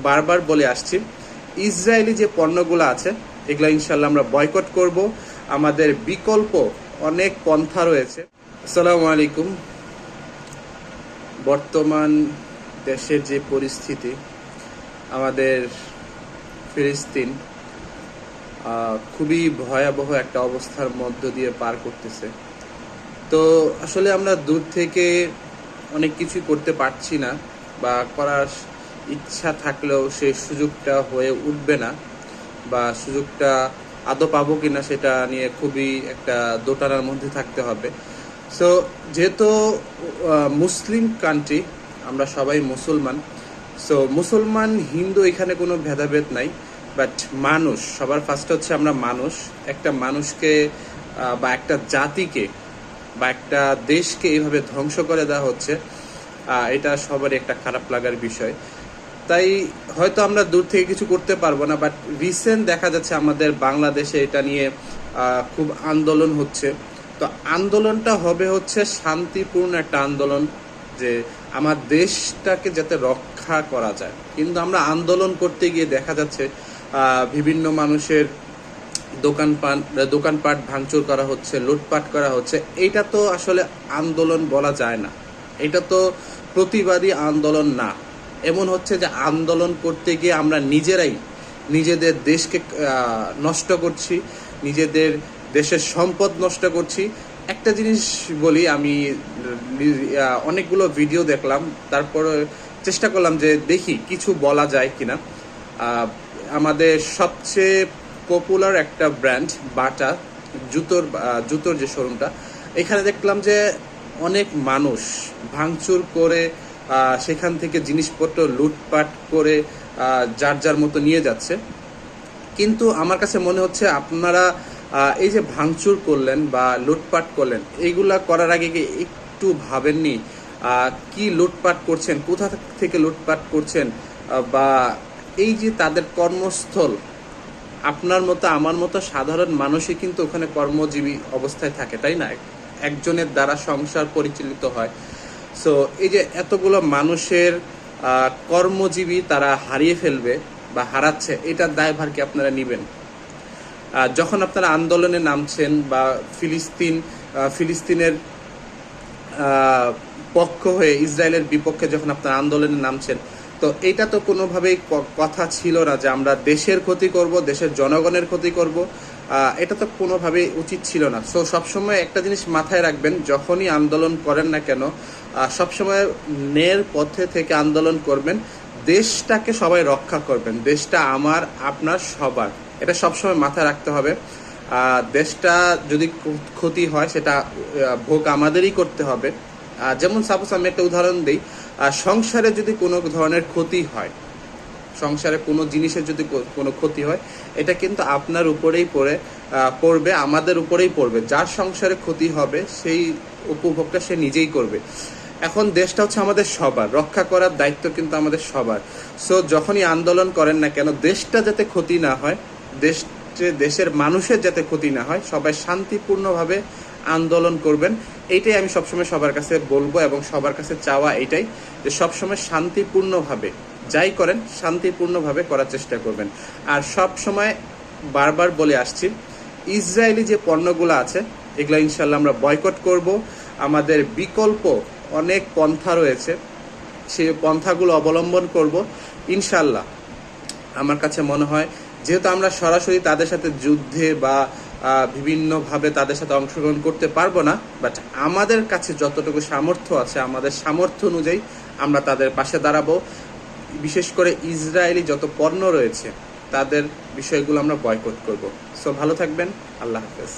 বারবার বলে আসছি, ইসরায়েলি যে পণ্যগুলো আছে এগুলো ইনশাল্লাহ আমরা বয়কট করব। আমাদের বিকল্প অনেক পন্থা রয়েছে। আসসালামু আলাইকুম। বর্তমান দেশের যে পরিস্থিতি, আমাদের ফিলিস্তিন খুবই ভয়াবহ একটা অবস্থার মধ্য দিয়ে পার করতেছে। তো আসলে আমরা দূর থেকে অনেক কিছু করতে পারছি না, বা করার ইচ্ছা থাকলেও সেই সুযোগটা হয়ে উঠবে না, বা সুযোগটা আদৌ পাবো কিনা সেটা নিয়ে খুবই একটা দোটানার মধ্যে থাকতে হবে। সো যেহেতু মুসলিম কান্ট্রি, আমরা সবাই মুসলমান, সো মুসলমান হিন্দু এখানে কোনো ভেদাভেদ নাই। বাট মানুষ, সবার ফার্স্টে হচ্ছে আমরা মানুষ। একটা মানুষকে বা একটা জাতিকে বা একটা দেশকে এইভাবে ধ্বংস করে দেওয়া হচ্ছে, এটা সবারই একটা খারাপ লাগার বিষয়। তাই হয়তো আমরা দূর থেকে কিছু করতে পারবো না, বাট রিসেন্ট দেখা যাচ্ছে আমাদের বাংলাদেশে এটা নিয়ে খুব আন্দোলন হচ্ছে। তো আন্দোলনটা হবে হচ্ছে শান্তিপূর্ণ একটা আন্দোলন, যে আমার দেশটাকে যাতে রক্ষা করা যায়। কিন্তু আমরা আন্দোলন করতে গিয়ে দেখা যাচ্ছে বিভিন্ন মানুষের দোকানপাট ভাঙচুর করা হচ্ছে, লুটপাট করা হচ্ছে। এইটা তো আসলে আন্দোলন বলা যায় না, এটা তো প্রতিবাদী আন্দোলন না। এমন হচ্ছে যে আন্দোলন করতে গিয়ে আমরা নিজেরাই নিজেদের দেশকে নষ্ট করছি, নিজেদের দেশের সম্পদ নষ্ট করছি। একটা জিনিস বলি, আমি অনেকগুলো ভিডিও দেখলাম, তারপর চেষ্টা করলাম যে দেখি কিছু বলা যায় কিনা। আমাদের সবচেয়ে পপুলার একটা ব্র্যান্ড বাটা, জুতোর যে শোরুমটা, এখানে দেখলাম যে অনেক মানুষ ভাঙচুর করে সেখান থেকে জিনিসপত্র লুটপাট করে যার যার মতো নিয়ে যাচ্ছে। কিন্তু আমার কাছে মনে হচ্ছে আপনারা এই যে ভাঙচুর করলেন বা লুটপাট করলেন, এইগুলা করার আগে কি একটু ভাবেননি কি লুটপাট করছেন, কোথা থেকে লুটপাট করছেন? বা এই যে তাদের কর্মস্থল, আপনার মতো আমার মতো সাধারণ মানুষই কিন্তু ওখানে কর্মজীবী অবস্থায় থাকে, তাই না? একজনের দ্বারা সংসার পরিচালিত হয়। সো এই যে এতগুলো মানুষের কর্মজীবী তারা হারিয়ে ফেলবে বা হারাচ্ছে, এটার দায়ভার কি আপনারা নেবেন? যখন আপনারা আন্দোলনে নামছেন বা ফিলিস্তিনের পক্ষ হয়ে ইসরায়েলের বিপক্ষে যখন আপনারা আন্দোলনে নামছেন, তো এটা তো কোনোভাবেই কথা ছিল না যে আমরা দেশের ক্ষতি করব, দেশের জনগণের ক্ষতি করব। এটা তো কোনোভাবেই উচিত ছিল না। সো সবসময় একটা জিনিস মাথায় রাখবেন, যখনই আন্দোলন করেন না কেন, সবসময় ন্যায়ের পথে থেকে আন্দোলন করবেন। দেশটাকে সবাই রক্ষা করবেন, দেশটা আমার আপনার সবার, এটা সবসময় মাথায় রাখতে হবে। দেশটা যদি ক্ষতি হয় সেটা ভোগ আমাদেরই করতে হবে। যেমন সাপোজ আমি একটা উদাহরণ দিই, সংসারে যদি কোনো ধরনের ক্ষতি হয়, সংসারে কোনো জিনিসের যদি কোনো ক্ষতি হয়, এটা কিন্তু আপনার উপরেই পড়বে, আমাদের উপরেই পড়বে। যার সংসারে ক্ষতি হবে সেই উপভোগটা সে নিজেই করবে। এখন দেশটা হচ্ছে আমাদের সবার, রক্ষা করার দায়িত্ব কিন্তু আমাদের সবার। সো যখনই আন্দোলন করেন না কেন, দেশটা যাতে ক্ষতি না হয়, দেশের মানুষের যাতে ক্ষতি না হয়, সবাই শান্তিপূর্ণভাবে আন্দোলন করবেন। এইটাই আমি সবসময় সবার কাছে বলবো, এবং সবার কাছে চাওয়া এইটাই যে সবসময় শান্তিপূর্ণভাবে যাই করেন শান্তিপূর্ণভাবে করার চেষ্টা করবেন। আর সব সময় বারবার বলে আসছি, ইসরায়েলি যে পণ্যগুলো আছে এগুলো ইনশাল্লাহ আমরা বয়কট করব। আমাদের বিকল্প অনেক পন্থা রয়েছে, সেই পন্থাগুলো অবলম্বন করব ইনশাল্লাহ। আমার কাছে মনে হয়, যেহেতু আমরা সরাসরি তাদের সাথে যুদ্ধে বা বিভিন্নভাবে তাদের সাথে অংশগ্রহণ করতে পারবো না, বাট আমাদের কাছে যতটুকু সামর্থ্য আছে, আমাদের সামর্থ্য অনুযায়ী আমরা তাদের পাশে দাঁড়াবো। বিশেষ করে ইসরায়েলি যত পণ্য রয়েছে তাদের বিষয়গুলো আমরা বয়কট করব। সো ভালো থাকবেন, আল্লাহ হাফেজ।